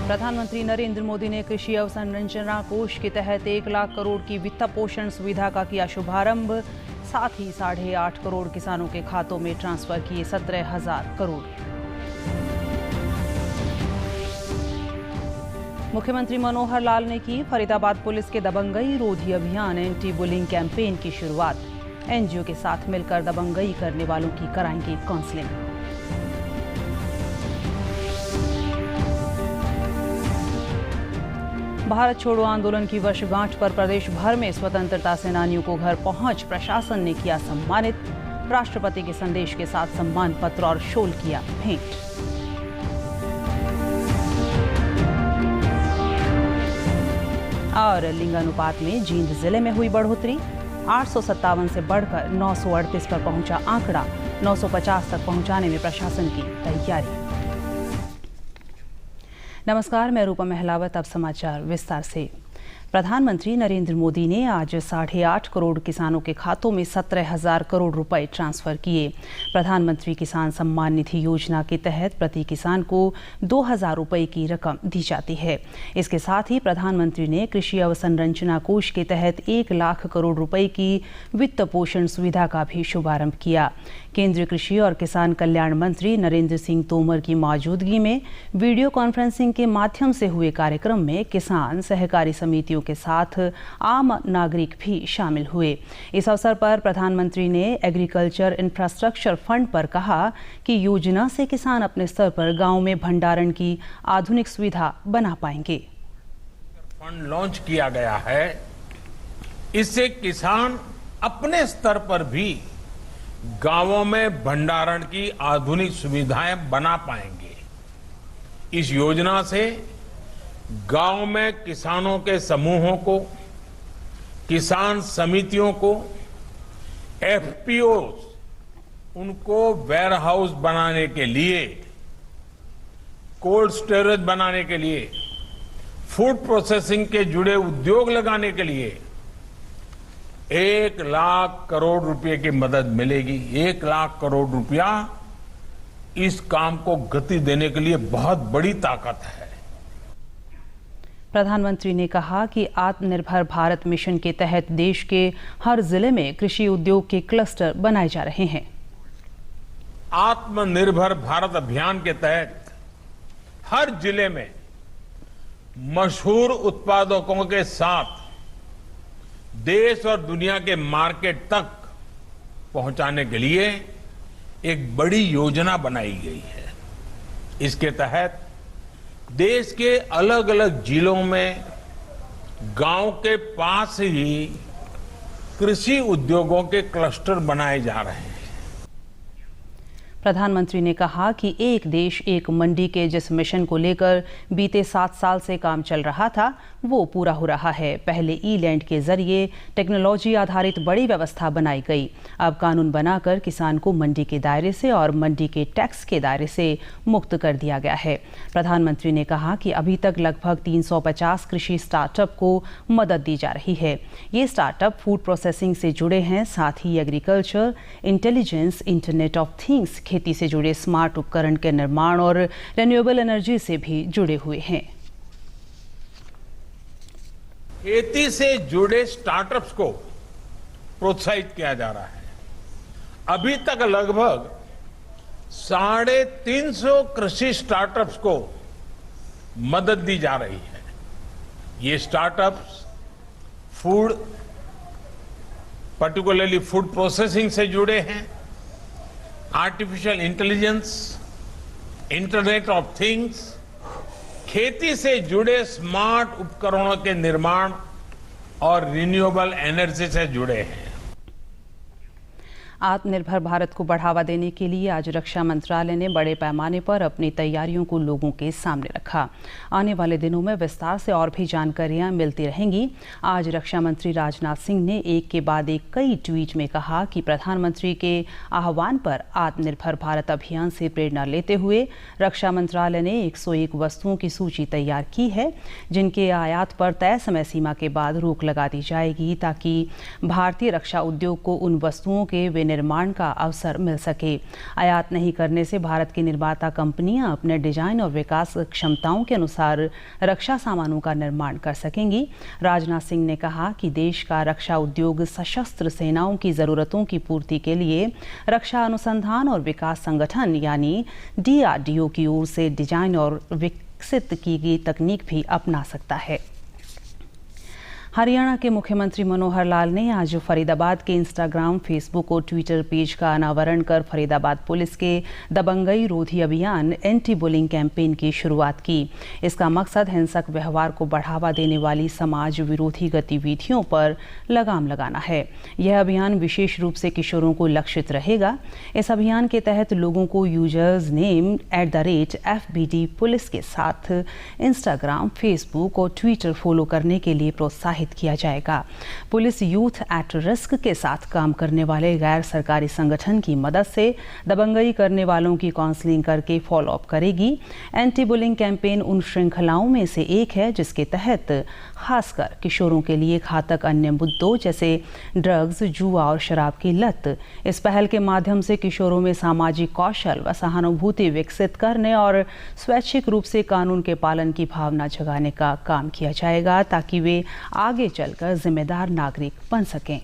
प्रधानमंत्री नरेंद्र मोदी ने कृषि अवसंरचना कोष के तहत 1 लाख करोड़ की वित्त पोषण सुविधा का किया शुभारंभ। साथ ही 8.5 करोड़ किसानों के खातों में ट्रांसफर किए 17,000 करोड़। मुख्यमंत्री मनोहर लाल ने की फरीदाबाद पुलिस के दबंगई रोधी अभियान एंटी बुलिंग कैंपेन की शुरुआत। एनजीओ के साथ मिलकर दबंगई करने वालों की कराएंगे काउंसलिंग। भारत छोड़ो आंदोलन की वर्षगांठ पर प्रदेश भर में स्वतंत्रता सेनानियों को घर पहुंच प्रशासन ने किया सम्मानित। राष्ट्रपति के संदेश के साथ सम्मान पत्र और शॉल किया भेंट। और लिंगानुपात में जींद जिले में हुई बढ़ोतरी। 857 से बढ़कर 938 पर पहुंचा आंकड़ा। 950 तक पहुंचाने में प्रशासन की तैयारी। नमस्कार, मैं रूपा महलावत। अब समाचार विस्तार से। प्रधानमंत्री नरेंद्र मोदी ने आज 8.5 करोड़ किसानों के खातों में 17,000 करोड़ रुपए ट्रांसफर किए। प्रधानमंत्री किसान सम्मान निधि योजना के तहत प्रति किसान को 2,000 रुपए की रकम दी जाती है। इसके साथ ही प्रधानमंत्री ने कृषि अवसंरचना कोष के तहत 1 लाख करोड़ रुपए की वित्त पोषण सुविधा का भी शुभारंभ किया। केंद्रीय कृषि और किसान कल्याण मंत्री नरेंद्र सिंह तोमर की मौजूदगी में वीडियो कॉन्फ्रेंसिंग के माध्यम से हुए कार्यक्रम में किसान सहकारी समितियों के साथ आम नागरिक भी शामिल हुए। इस अवसर पर प्रधानमंत्री ने एग्रीकल्चर इंफ्रास्ट्रक्चर फंड पर कहा कि योजना से किसान अपने स्तर पर गांव में भंडारण की आधुनिक सुविधा बना पाएंगे। फंड लॉन्च किया गया है, इससे किसान अपने स्तर पर भी गांवों में भंडारण की आधुनिक सुविधाएं बना पाएंगे। इस योजना से गांव में किसानों के समूहों को, किसान समितियों को, एफपीओ उनको वेयर हाउस बनाने के लिए, कोल्ड स्टोरेज बनाने के लिए, फूड प्रोसेसिंग के जुड़े उद्योग लगाने के लिए 1 लाख करोड़ रुपए की मदद मिलेगी। 1 लाख करोड़ रुपया इस काम को गति देने के लिए बहुत बड़ी ताकत है। प्रधानमंत्री ने कहा कि आत्मनिर्भर भारत मिशन के तहत देश के हर जिले में कृषि उद्योग के क्लस्टर बनाए जा रहे हैं। आत्मनिर्भर भारत अभियान के तहत हर जिले में मशहूर उत्पादकों के साथ देश और दुनिया के मार्केट तक पहुंचाने के लिए एक बड़ी योजना बनाई गई है। इसके तहत देश के अलग अलग जिलों में गांव के पास ही कृषि उद्योगों के क्लस्टर बनाए जा रहे हैं। प्रधानमंत्री ने कहा कि एक देश एक मंडी के जिस मिशन को लेकर बीते 7 साल से काम चल रहा था वो पूरा हो रहा है। पहले ई-लैंड के जरिए टेक्नोलॉजी आधारित बड़ी व्यवस्था बनाई गई। अब कानून बनाकर किसान को मंडी के दायरे से और मंडी के टैक्स के दायरे से मुक्त कर दिया गया है। प्रधानमंत्री ने कहा कि अभी तक लगभग 350 कृषि स्टार्टअप को मदद दी जा रही है। ये स्टार्टअप फूड प्रोसेसिंग से जुड़े हैं, साथ ही agriculture, intelligence, internet of things, खेती से जुड़े स्मार्ट उपकरण के निर्माण और रिन्यूएबल एनर्जी से भी जुड़े हुए हैं। खेती से जुड़े स्टार्टअप्स को प्रोत्साहित किया जा रहा है। अभी तक लगभग 350 कृषि स्टार्टअप्स को मदद दी जा रही है। ये startups food, particularly food processing से जुड़े हैं, artificial intelligence, internet of things, खेती से जुड़े स्मार्ट उपकरणों के निर्माण और रिन्यूएबल एनर्जी से जुड़े हैं। आत्मनिर्भर भारत को बढ़ावा देने के लिए आज रक्षा मंत्रालय ने बड़े पैमाने पर अपनी तैयारियों को लोगों के सामने रखा। आने वाले दिनों में विस्तार से और भी जानकारियां मिलती रहेंगी। आज रक्षा मंत्री राजनाथ सिंह ने एक के बाद एक कई ट्वीट में कहा कि प्रधानमंत्री के आह्वान पर आत्मनिर्भर भारत अभियान से प्रेरणा लेते हुए रक्षा मंत्रालय ने 101 वस्तुओं की सूची तैयार की है, जिनके आयात पर तय समय सीमा के बाद रोक लगा दी जाएगी, ताकि भारतीय रक्षा उद्योग को उन वस्तुओं के निर्माण का अवसर मिल सके। आयात नहीं करने से भारत की निर्माता कंपनियां अपने डिजाइन और विकास क्षमताओं के अनुसार रक्षा सामानों का निर्माण कर सकेंगी। राजनाथ सिंह ने कहा कि देश का रक्षा उद्योग सशस्त्र सेनाओं की जरूरतों की पूर्ति के लिए रक्षा अनुसंधान और विकास संगठन यानी DRDO की ओर से डिजाइन और विकसित की गई तकनीक भी अपना सकता है। हरियाणा के मुख्यमंत्री मनोहर लाल ने आज फरीदाबाद के इंस्टाग्राम, फेसबुक और ट्विटर पेज का अनावरण कर फरीदाबाद पुलिस के दबंगई रोधी अभियान एंटी बुलिंग कैंपेन की शुरुआत की। इसका मकसद हिंसक व्यवहार को बढ़ावा देने वाली समाज विरोधी गतिविधियों पर लगाम लगाना है। यह अभियान विशेष रूप से किशोरों को लक्षित रहेगा। इस अभियान के तहत लोगों को यूजर्स नेम @FBD पुलिस के साथ इंस्टाग्राम, फेसबुक और ट्विटर फॉलो करने के लिए प्रोत्साहित किया जाएगा। पुलिस यूथ एट रिस्क के साथ काम करने वाले गैर सरकारी संगठन की मदद से दबंगई करने वालों की काउंसलिंग करके फॉलो अप करेगी। एंटी बुलिंग कैंपेन उन श्रृंखलाओं में से एक है जिसके तहत खासकर किशोरों के लिए घातक अन्य मुद्दों जैसे ड्रग्स, जुआ और शराब की लत। इस पहल के माध्यम से किशोरों में सामाजिक कौशल व सहानुभूति विकसित करने और स्वैच्छिक रूप से कानून के पालन की भावना जगाने का काम किया जाएगा ताकि वे आगे चलकर जिम्मेदार नागरिक बन सकें।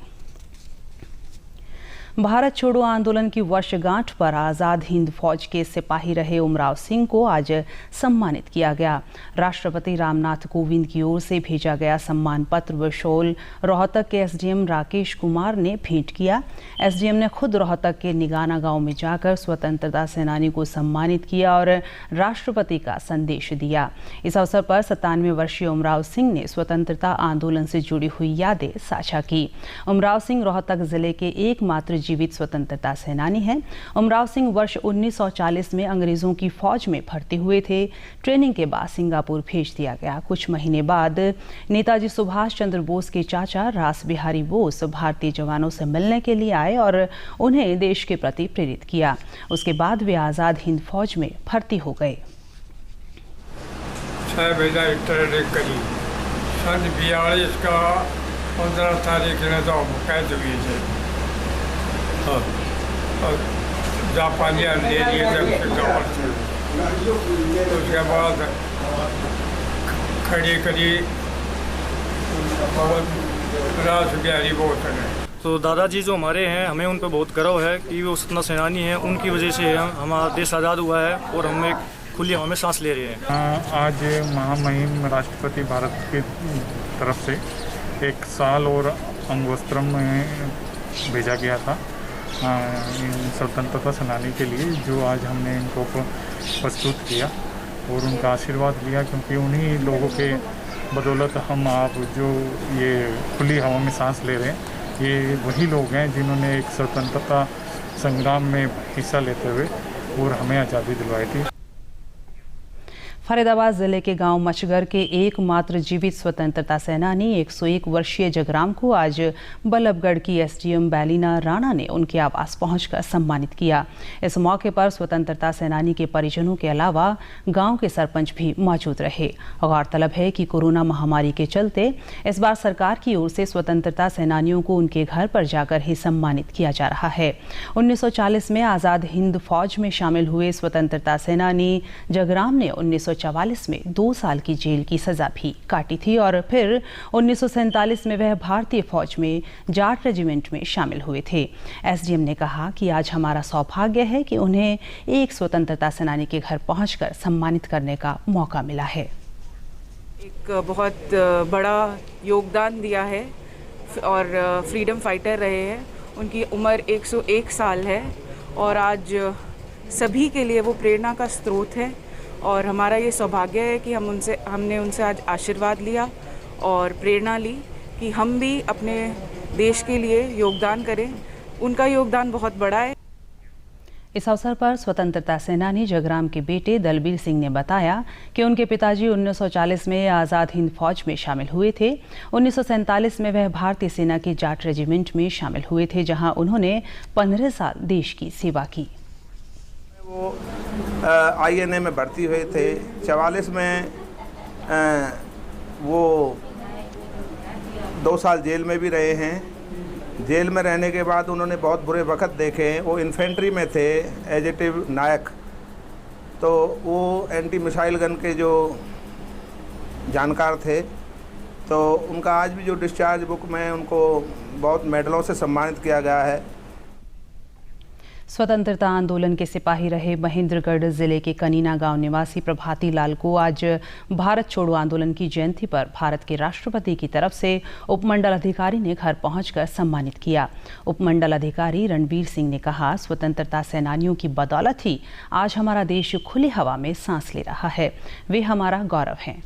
भारत छोड़ो आंदोलन की वर्षगांठ पर आज़ाद हिंद फौज के सिपाही रहे उमराव सिंह को आज सम्मानित किया गया। राष्ट्रपति रामनाथ कोविंद की ओर से भेजा गया सम्मान पत्र व शॉल रोहतक के SDM राकेश कुमार ने भेंट किया। SDM ने खुद रोहतक के निगाना गांव में जाकर स्वतंत्रता सेनानी को सम्मानित किया और राष्ट्रपति का संदेश दिया। इस अवसर पर 97 वर्षीय उमराव सिंह ने स्वतंत्रता आंदोलन से जुड़ी हुई यादें साझा की। उमराव सिंह रोहतक जिले के एकमात्र जीवित स्वतंत्रता सेनानी हैं। उमराव सिंह वर्ष 1940 में अंग्रेजों की फौज में भर्ती हुए थे। ट्रेनिंग के बाद सिंगापुर भेज दिया गया। कुछ महीने बाद नेताजी सुभाष चंद्र बोस के चाचा रास बिहारी बोस भारतीय जवानों से मिलने के लिए आए और उन्हें देश के प्रति प्रेरित किया। उसके बाद वे आज़ाद हिंद फौज में भर्ती हो गए। 6 सन 42 का 15 तारीख ने तो कैद हुई थे और जापानी ले लिए थे उसके बाद खड़ी खड़ी रास बिहारी बोस ने। तो दादाजी जो हमारे हैं, हमें उन पर बहुत गर्व है कि वो स्वतंत्रता सेनानी हैं। उनकी वजह से हमारा देश आज़ाद हुआ है और हम एक खुली हवा में सांस ले रहे हैं। आज महामहिम राष्ट्रपति भारत की तरफ से 1 साल और अंगवस्त्रम भेजा गया था स्वतंत्रता सेनानी के लिए, जो आज हमने इनको प्रस्तुत किया और उनका आशीर्वाद लिया, क्योंकि उन्हीं लोगों के बदौलत हम आप जो ये खुली हवा में सांस ले रहे हैं, ये वही लोग हैं जिन्होंने एक स्वतंत्रता संग्राम में हिस्सा लेते हुए और हमें आज़ादी दिलवाई थी। फरीदाबाद जिले के गांव मचगर के एकमात्र जीवित स्वतंत्रता सेनानी 101 वर्षीय जगराम को आज बल्लभगढ़ की SDM बैलिना राणा ने उनके आवास पहुंचकर सम्मानित किया। इस मौके पर स्वतंत्रता सेनानी के परिजनों के अलावा गांव के सरपंच भी मौजूद रहे। गौरतलब है कि कोरोना महामारी के चलते इस बार सरकार की ओर से स्वतंत्रता सेनानियों को उनके घर पर जाकर ही सम्मानित किया जा रहा है। 1940 में आज़ाद हिंद फौज में शामिल हुए स्वतंत्रता सेनानी जगराम ने 1944 में 2 साल की जेल की सजा भी काटी थी और फिर 1947 में वह भारतीय फौज में जाट रेजिमेंट में शामिल हुए थे। SDM ने कहा कि आज हमारा सौभाग्य है कि उन्हें एक स्वतंत्रता सेनानी के घर पहुंचकर सम्मानित करने का मौका मिला है। एक बहुत बड़ा योगदान दिया है और फ्रीडम फाइटर रहे हैं। उनकी उम्र 101 साल है और आज सभी के लिए वो प्रेरणा का स्रोत है और हमारा ये सौभाग्य है कि हमने उनसे आज आशीर्वाद लिया और प्रेरणा ली कि हम भी अपने देश के लिए योगदान करें। उनका योगदान बहुत बड़ा है। इस अवसर पर स्वतंत्रता सेनानी जगराम के बेटे दलबीर सिंह ने बताया कि उनके पिताजी 1940 में आज़ाद हिंद फौज में शामिल हुए थे। 1947 में वह भारतीय सेना के जाट रेजिमेंट में शामिल हुए थे, जहां उन्होंने 15 साल देश की सेवा की। वो INA में भर्ती हुए थे। 44 में वो 2 साल जेल में भी रहे हैं जेल में रहने के बाद उन्होंने बहुत बुरे वक्त देखे हैं। वो इन्फेंट्री में थे, एजेटिव नायक, तो वो एंटी मिसाइल गन के जो जानकार थे। तो उनका आज भी जो डिस्चार्ज बुक में उनको बहुत मेडलों से सम्मानित किया गया है। स्वतंत्रता आंदोलन के सिपाही रहे महेंद्रगढ़ जिले के कनीना गांव निवासी प्रभाती लाल को आज भारत छोड़ो आंदोलन की जयंती पर भारत के राष्ट्रपति की तरफ से उपमंडल अधिकारी ने घर पहुंचकर सम्मानित किया। उपमंडल अधिकारी रणवीर सिंह ने कहा, स्वतंत्रता सेनानियों की बदौलत ही आज हमारा देश खुली हवा में सांस ले रहा है। वे हमारा गौरव हैं।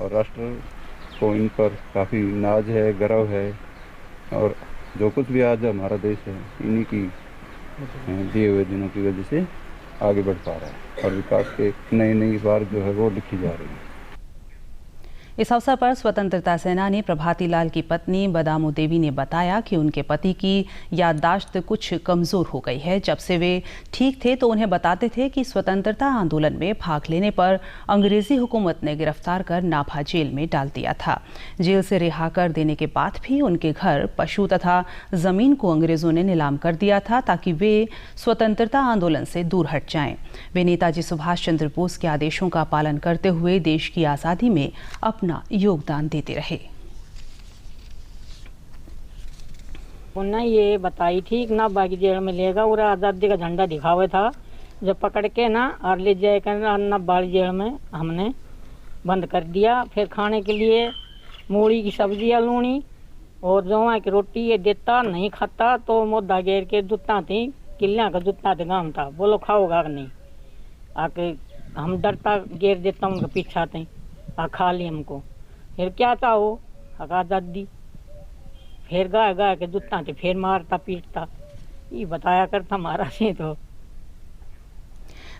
और राष्ट्र को इन पर काफ़ी नाज है, गर्व है, और जो कुछ भी आज हमारा देश है इन्हीं की दिए हुए दिनों की वजह से आगे बढ़ पा रहा है और विकास के नई नई बार जो है वो लिखी जा रही है। इस अवसर पर स्वतंत्रता सेनानी प्रभाती लाल की पत्नी बदामू देवी ने बताया कि उनके पति की याददाश्त कुछ कमज़ोर हो गई है। जब से वे ठीक थे तो उन्हें बताते थे कि स्वतंत्रता आंदोलन में भाग लेने पर अंग्रेजी हुकूमत ने गिरफ्तार कर नाभा जेल में डाल दिया था। जेल से रिहा कर देने के बाद भी उनके घर, पशु तथा ज़मीन को अंग्रेज़ों ने नीलाम कर दिया था ताकि वे स्वतंत्रता आंदोलन से दूर हट जाएं। वे नेताजी सुभाष चंद्र बोस के आदेशों का पालन करते हुए देश की आज़ादी में अपना योगदान देते रहे। उन्हें ये बताई थी कि ना बागी जेल में लेगा और आज़ादी का झंडा दिखावे था, जब पकड़ के ना और ले जाए कर ना बागी जेल में हमने बंद कर दिया। फिर खाने के लिए मूली की सब्जी लूनी और जवा की रोटी ये देता, नहीं खाता तो मोदा घेर के जुत्ता थी, किलियाँ का जुत्ता थे गाँव था, बोलो खाओगा नहीं, आके हम डरता घेर देता उनका पीछा थे, खा ली हमको। फिर क्या था वो आज़ादी, फिर गाय गाय के जुत्ता थे, फिर मारता पीटता, ये बताया करता हमारा से। तो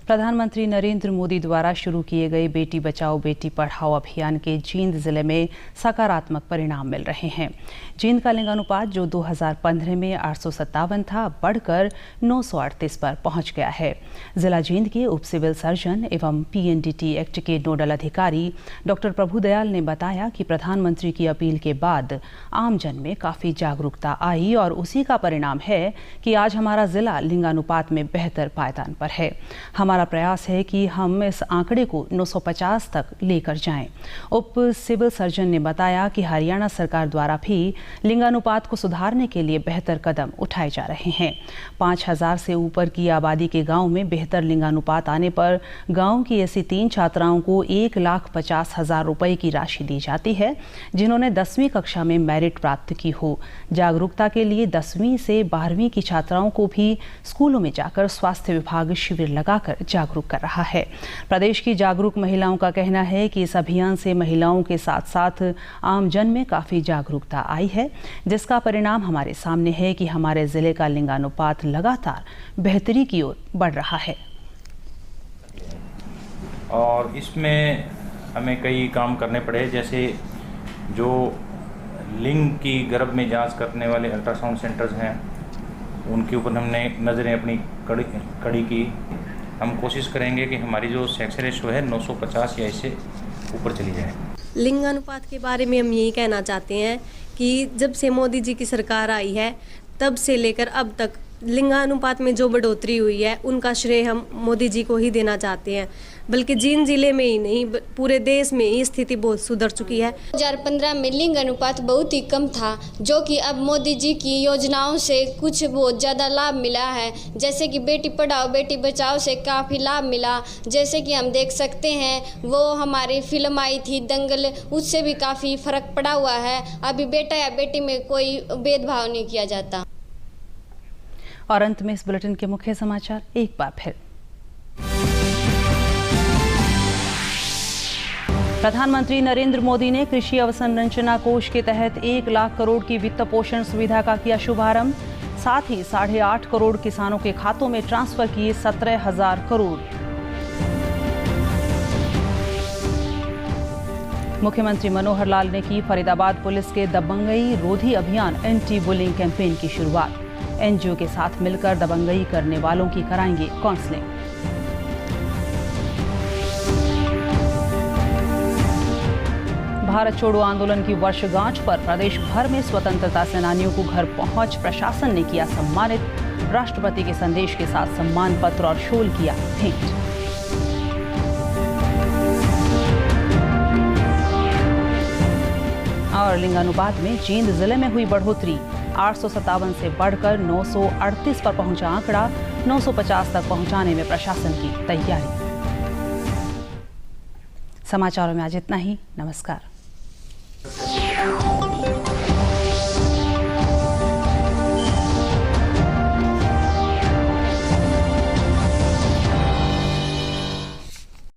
प्रधानमंत्री नरेंद्र मोदी द्वारा शुरू किए गए बेटी बचाओ बेटी पढ़ाओ अभियान के जींद जिले में सकारात्मक परिणाम मिल रहे हैं। जींद का लिंगानुपात जो 2015 में 857 था, बढ़कर 938 पर पहुंच गया है। जिला जींद के उप सिविल सर्जन एवं पीएनडीटी एक्ट के नोडल अधिकारी डॉक्टर प्रभुदयाल ने बताया कि प्रधानमंत्री की अपील के बाद आमजन में काफ़ी जागरूकता आई और उसी का परिणाम है कि आज हमारा जिला लिंगानुपात में बेहतर पायदान पर है। हमारा प्रयास है कि हम इस आंकड़े को 950 तक लेकर जाएं। उप सिविल सर्जन ने बताया कि हरियाणा सरकार द्वारा भी लिंगानुपात को सुधारने के लिए बेहतर कदम उठाए जा रहे हैं। 5000 से ऊपर की आबादी के गांव में बेहतर लिंगानुपात आने पर गांव की ऐसी 3 छात्राओं को 1,50,000 रुपए की राशि दी जाती है जिन्होंने 10वीं कक्षा में मेरिट प्राप्त की हो। जागरूकता के लिए 10वीं से 12वीं की छात्राओं को भी स्कूलों में जाकर स्वास्थ्य विभाग शिविर लगाकर जागरूक कर रहा है। प्रदेश की जागरूक महिलाओं का कहना है कि इस अभियान से महिलाओं के साथ साथ आमजन में काफ़ी जागरूकता आई है, जिसका परिणाम हमारे सामने है कि हमारे जिले का लिंगानुपात लगातार बेहतरी की ओर बढ़ रहा है। और इसमें हमें कई काम करने पड़े, जैसे जो लिंग की गर्भ में जांच करने वाले अल्ट्रासाउंड सेंटर्स हैं उनके ऊपर हमने नज़रें अपनी कड़ी की। हम कोशिश करेंगे कि हमारी जो सेक्स रेशो है 950 या इससे ऊपर चली जाए। लिंगानुपात के बारे में हम यही कहना चाहते हैं कि जब से मोदी जी की सरकार आई है तब से लेकर अब तक लिंगानुपात में जो बढ़ोतरी हुई है उनका श्रेय हम मोदी जी को ही देना चाहते हैं। बल्कि जींद जिले में ही नहीं, पूरे देश में ही स्थिति बहुत सुधर चुकी है। 2015 में लिंग अनुपात बहुत ही कम था, जो कि अब मोदी जी की योजनाओं से कुछ बहुत ज़्यादा लाभ मिला है। जैसे कि बेटी पढ़ाओ बेटी बचाओ से काफ़ी लाभ मिला। जैसे कि हम देख सकते हैं वो हमारी फिल्म आई थी दंगल, उससे भी काफ़ी फ़र्क पड़ा हुआ है। अभी बेटा या बेटी में कोई भेदभाव नहीं किया जाता। और अंत में इस बुलेटिन के मुख्य समाचार एक बार फिर। प्रधानमंत्री नरेंद्र मोदी ने कृषि अवसंरचना कोष के तहत 1 लाख करोड़ की वित्त पोषण सुविधा का किया शुभारंभ। साथ ही 8.5 करोड़ किसानों के खातों में ट्रांसफर किए 17,000 करोड़। मुख्यमंत्री मनोहर लाल ने की फरीदाबाद पुलिस के दबंगई रोधी अभियान एंटी बुलिंग कैंपेन की शुरुआत। एनजीओ के साथ मिलकर दबंगई करने वालों की कराएंगे काउंसलिंग। भारत छोड़ो आंदोलन की वर्षगांठ पर प्रदेश भर में स्वतंत्रता सेनानियों को घर पहुंच प्रशासन ने किया सम्मानित। राष्ट्रपति के संदेश के साथ सम्मान पत्र और शॉल किया भेंट। और लिंगानुपात में जींद जिले में हुई बढ़ोतरी, 857 से बढ़कर 938 पर पहुंचा आंकड़ा। 950 तक पहुंचाने में प्रशासन की तैयारी। समाचारों में आज इतना ही। नमस्कार।